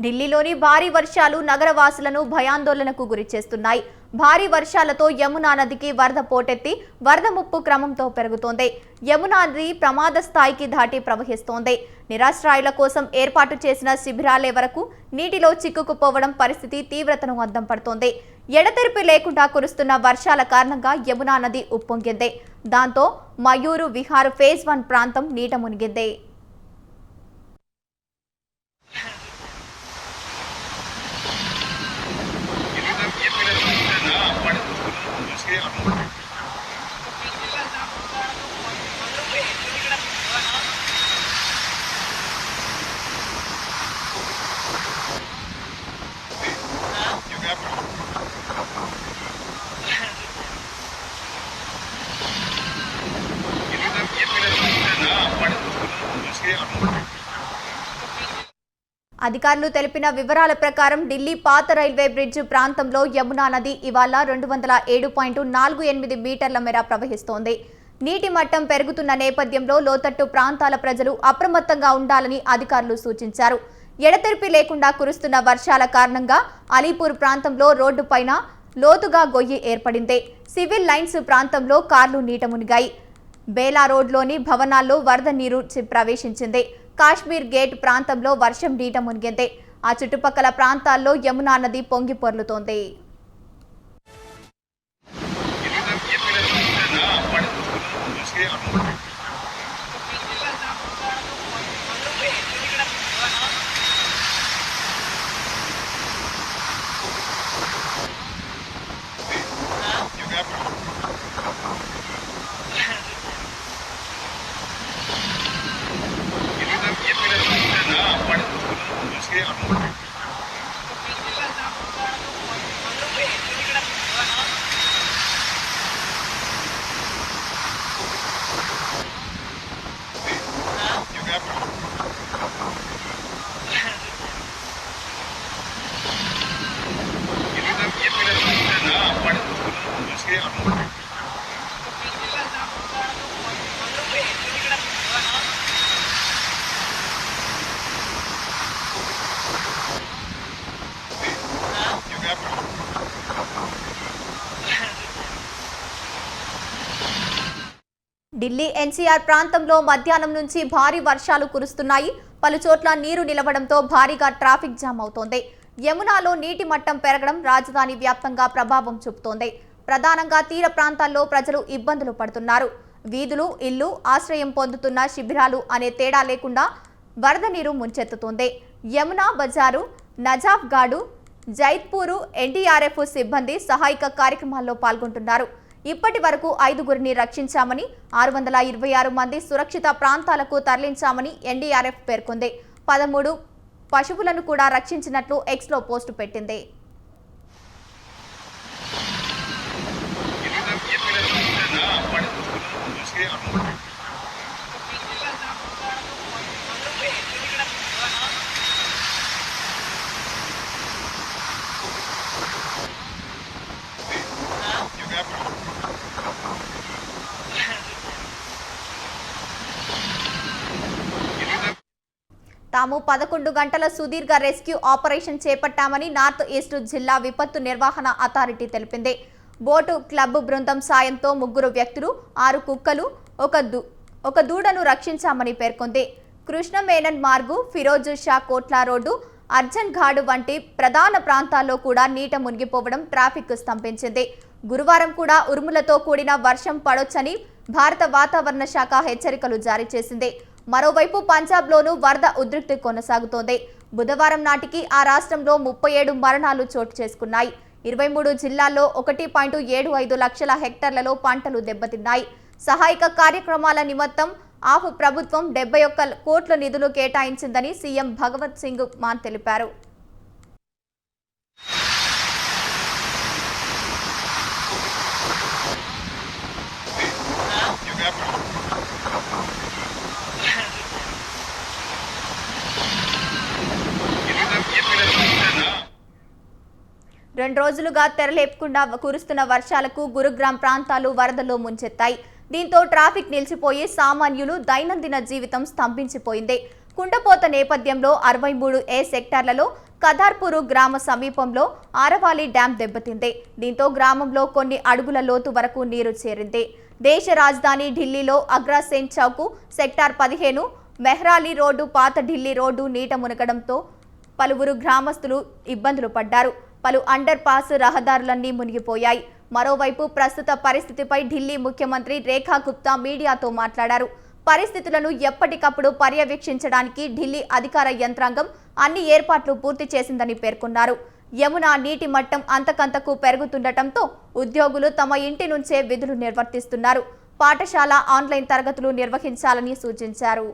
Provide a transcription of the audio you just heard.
ఢిల్లీలోని భారీ వర్షాలు నగరవాసులను భయాందోళనకు గురిచేస్తున్నాయి. భారీ వర్షాలతో యమునా నదికి వరద పోటెత్తి వరద ముప్పు క్రమంతో పెరుగుతోంది. యమునా నది ప్రమాద స్థాయికి దాటి ప్రవహిస్తోంది. నిరాశ్రయుల కోసం ఏర్పాటు చేసిన శిబిరాలే వరకు నీటిలో చిక్కుకుపోవడం పరిస్థితి తీవ్రతను అద్దం పడుతోంది. ఎడతెరిపి లేకుండా కురుస్తున్న వర్షాల కారణంగా యమునా నది ఉప్పొంగింది. దాంతో మయూరు విహార్ ఫేజ్ 1 ప్రాంతం నీట మునిగింది. అధికారులు తెలిపిన వివరాల ప్రకారం ఢిల్లీ పాత రైల్వే బ్రిడ్జ్ ప్రాంతంలో యమునా నది ఇవాళ 207.48 మీటర్ల మేర ప్రవహిస్తోంది. నీటి మట్టం పెరుగుతున్న నేపథ్యంలో లోతట్టు ప్రాంతాల ప్రజలు అప్రమత్తంగా ఉండాలని అధికారులు సూచించారు. ఎడతెరిపి లేకుండా కురుస్తున్న వర్షాల కారణంగా అలీపూర్ ప్రాంతంలో రోడ్డుపైన లోతుగా గొయ్యి ఏర్పడింది. సివిల్ లైన్స్ ప్రాంతంలో కార్లు నీట మునిగాయి. బేలా రోడ్లోని భవనాల్లో వరద నీరు ప్రవేశించింది. కాశ్మీర్ గేట్ ప్రాంతంలో వర్షం నీట మునిగింది. ఆ చుట్టుపక్కల ప్రాంతాల్లో యమునా నది పొంగి పొర్లుతోంది. ఢిల్లీ ఎన్సీఆర్ ప్రాంతంలో మధ్యాహ్నం నుంచి భారీ వర్షాలు కురుస్తున్నాయి. పలుచోట్ల నీరు నిలవడంతో భారీగా ట్రాఫిక్ జామ్ అవుతోంది. యమునాలో నీటి మట్టం పెరగడం రాజధాని వ్యాప్తంగా ప్రభావం చూపుతోంది. ప్రధానంగా తీర ప్రాంతాల్లో ప్రజలు ఇబ్బందులు పడుతున్నారు. వీధులు, ఇల్లు, ఆశ్రయం పొందుతున్న శిబిరాలు అనే తేడా లేకుండా వరద నీరు ముంచెత్తుతోంది. యమునా బజారు, నజాఫ్గాడు, జైత్పూరు ఎన్డీఆర్ఎఫ్ సిబ్బంది సహాయక కార్యక్రమాల్లో పాల్గొంటున్నారు. ఇప్పటి వరకు 5గురిని రక్షించామని, 626 మంది సురక్షిత ప్రాంతాలకు తరలించామని ఎన్డీఆర్ఎఫ్ పేర్కొంది. 13 పశువులను కూడా రక్షించినట్లు ఎక్స్లో పోస్టు పెట్టింది. తాము 11 గంటల సుదీర్ఘ రెస్క్యూ ఆపరేషన్ చేపట్టామని నార్త్ ఈస్ట్ జిల్లా విపత్తు నిర్వహణ అథారిటీ తెలిపింది. బోటు క్లబ్ బృందం సాయంతో 3 వ్యక్తులు, 6 కుక్కలు, ఒక దూడను రక్షించామని పేర్కొంది. కృష్ణమేనన్ మార్గు, ఫిరోజ్ షా కోట్లా రోడ్డు, అర్జన్ ఘాట్ వంటి ప్రధాన ప్రాంతాల్లో కూడా నీట మునిగిపోవడం ట్రాఫిక్ స్తంభించింది. గురువారం కూడా ఉరుములతో కూడిన వర్షం పడొచ్చని భారత వాతావరణ శాఖ హెచ్చరికలు జారీ చేసింది. మరోవైపు పంజాబ్లోనూ వరద ఉధృతి కొనసాగుతోంది. బుధవారం నాటికి ఆ రాష్ట్రంలో 37 మరణాలు చోటు చేసుకున్నాయి. 23 జిల్లాల్లో 1.75 లక్షల హెక్టార్లలో పంటలు దెబ్బతిన్నాయి. సహాయక కార్యక్రమాల నిమిత్తం ఆఫ్ ప్రభుత్వం 71 కోట్ల నిధులు కేటాయించిందని సీఎం భగవత్ సింగ్ మాన్ తెలిపారు. రెండు రోజులుగా తెరలేపకుండా కురుస్తున్న వర్షాలకు గురుగ్రామ్ ప్రాంతాలు వరదల్లో ముంచెత్తాయి. దీంతో ట్రాఫిక్ నిలిచిపోయి సామాన్యులు దైనందిన జీవితం స్తంభించిపోయింది. కుండపోత నేపథ్యంలో 63A సెక్టార్లలో కదార్పూరు గ్రామ సమీపంలో ఆరవాలి డ్యాం దెబ్బతింది. దీంతో గ్రామంలో కొన్ని అడుగుల లోతు వరకు నీరు చేరింది. దేశ రాజధాని ఢిల్లీలో అగ్రాసేన్ చౌక్ సెక్టార్ 15 మెహ్రాలీ రోడ్డు పాత ఢిల్లీ రోడ్డు నీట మునగడంతో పలువురు గ్రామస్తులు ఇబ్బందులు పడ్డారు. పలు అండర్ పాస్ రహదారులన్నీ మునిగిపోయాయి. మరోవైపు ప్రస్తుత పరిస్థితిపై ఢిల్లీ ముఖ్యమంత్రి రేఖా గుప్తా మీడియాతో మాట్లాడారు. పరిస్థితులను ఎప్పటికప్పుడు పర్యవేక్షించడానికి ఢిల్లీ అధికార యంత్రాంగం అన్ని ఏర్పాట్లు పూర్తి చేసిందని పేర్కొన్నారు. యమునా నీటి మట్టం అంతకంతకు పెరుగుతుండటంతో ఉద్యోగులు తమ ఇంటి నుంచే విధులు నిర్వర్తిస్తున్నారు. పాఠశాల ఆన్లైన్ తరగతులు నిర్వహించాలని సూచించారు.